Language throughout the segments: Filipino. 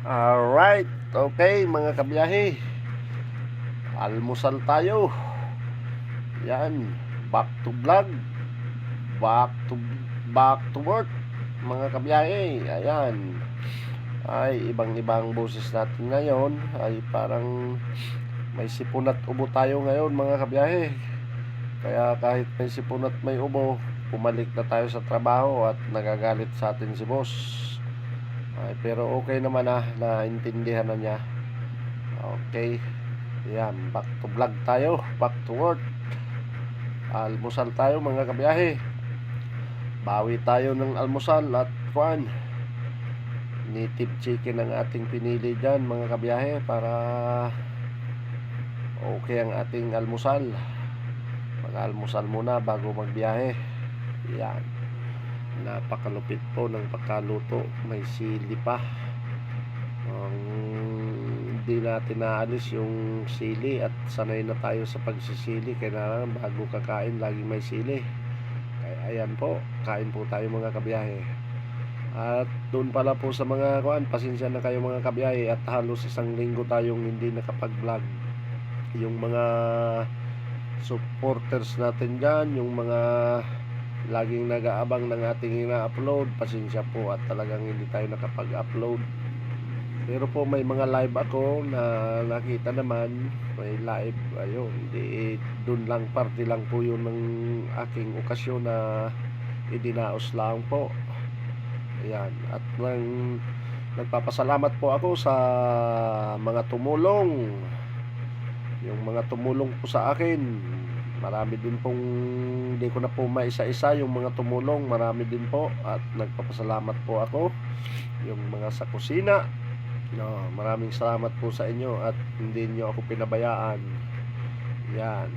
Alright, okay mga kabiyahe, almusal tayo. Yan, back to vlog, back to work mga kabiyahe. Ayan, ay ibang-ibang boses natin ngayon. Ay parang may sipon at ubo tayo ngayon mga kabiyahe. Kaya kahit may sipon at may ubo, pumalik na tayo sa trabaho at nagagalit sa atin si boss. Ay, pero okay naman naintindihan na niya. Okay, yan, back to vlog tayo, back to work. Almusal tayo mga kabiyahe. Bawi tayo ng almusal at kuan, native chicken ang ating pinili dyan mga kabiyahe, para okay ang ating almusal. Mag-almusal muna bago magbiyahe. Yan, napakalupit po ng pagkaluto. May sili pa. Hindi natin naalis yung sili at sanay na tayo sa pagsisili. Kaya bago kakain laging may sili. Kaya ayan po, kain po tayo mga kabiyahe. At doon pala po sa mga kuan, pasensya na kayo mga kabiyahe, at halos isang linggo tayong hindi nakapag-vlog. Yung mga supporters natin dyan, yung mga laging nag-aabang ng ating ina-upload, pasensya po at talagang hindi tayo nakapag-upload. Pero po may mga live ako na nakita naman, may live, ayun, di dun lang, parte lang po yun ng aking okasyon na idinaos lang po. Ayan, at nagpapasalamat po ako sa mga tumulong. Yung mga tumulong po sa akin, marami din pong, hindi ko na po maisa-isa yung mga tumulong, marami din po, at nagpapasalamat po ako. Yung mga sa kusina, no, maraming salamat po sa inyo at hindi nyo ako pinabayaan. Yan.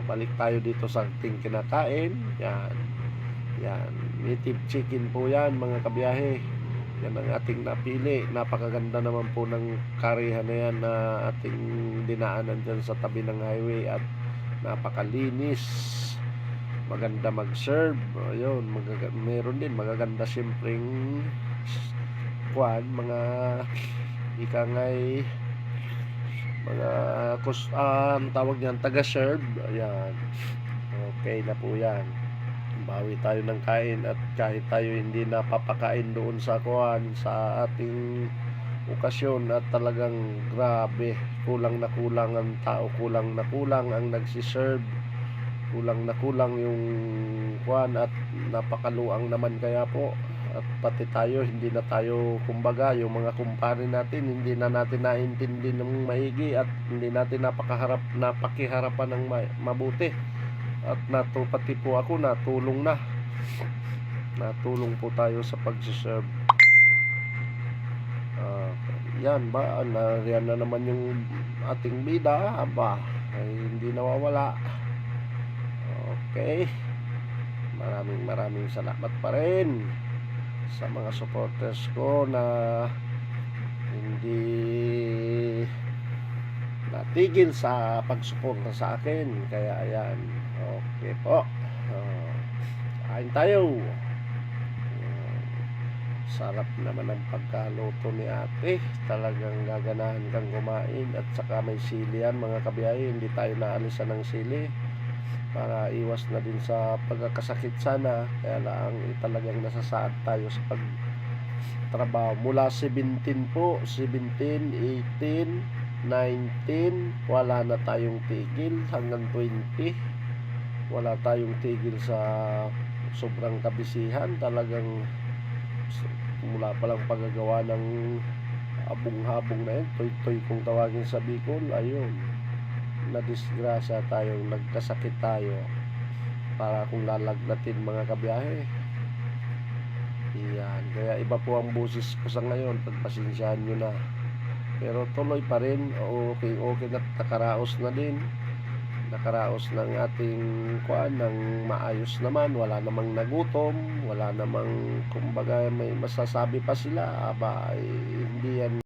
Balik tayo dito sa ating kinakain. Yan. Yan. Native chicken po yan mga kabiyahe. Yan ang ating napili. Napakaganda naman po ng karihan na yan na ating dinaanan dyan sa tabi ng highway, at napakalinis. Maganda mag-serve. Ayun, meron din magaganda siyempreng kuan, mga ikangay, mga tawag niyan, taga-serve. Ayan, okay na po yan. Bawi tayo ng kain, at kahit tayo hindi napapakain doon sa kuan, sa ating okasyon, at talagang grabe, kulang na kulang ang tao, kulang na kulang ang nagsiserve, kulang na kulang yung kuan, at napakaluang naman. Kaya po, at pati tayo, hindi na tayo, kumbaga, yung mga kumpare natin, hindi na natin naintindi ng maigi, at hindi natin napakiharapan ng mabuti. At pati po ako, natulong po tayo sa pagsiserve. Yan ba, yan na naman yung ating bida, aba, ay hindi nawawala. Okay, maraming salamat pa rin sa mga supporters ko na hindi natigil sa pagsuporta sa akin. Kaya ayan, okay po, kain tayo. Sarap naman ang pagkaluto ni ate, talagang gaganahan kang kumain. At saka may sili yan mga kabiyahe, hindi tayo naalisan ng sili para iwas na din sa pagkakasakit sana. Kaya lang talagang nasasaad tayo sa pagtrabaho mula 17 po, 17, 18, 19, wala na tayong tigil hanggang 20. Wala tayong tigil sa sobrang kabisihan. Talagang mula palang paggagawa ng abong-habong na yun, toy-toy kung tawagin sa Bicol, ayun, nadisgrasya tayo, nagkasakit tayo, para kung lalagnatin mga kabiyahe. Yan, kaya iba po ang boses ko sa ngayon, pagpasensyahan nyo na. Pero tuloy pa rin, okay na, nakaraos ng ating kuan ng maayos naman. Wala namang nagutom, wala namang, kumbaga may masasabi pa sila, aba, hindi yan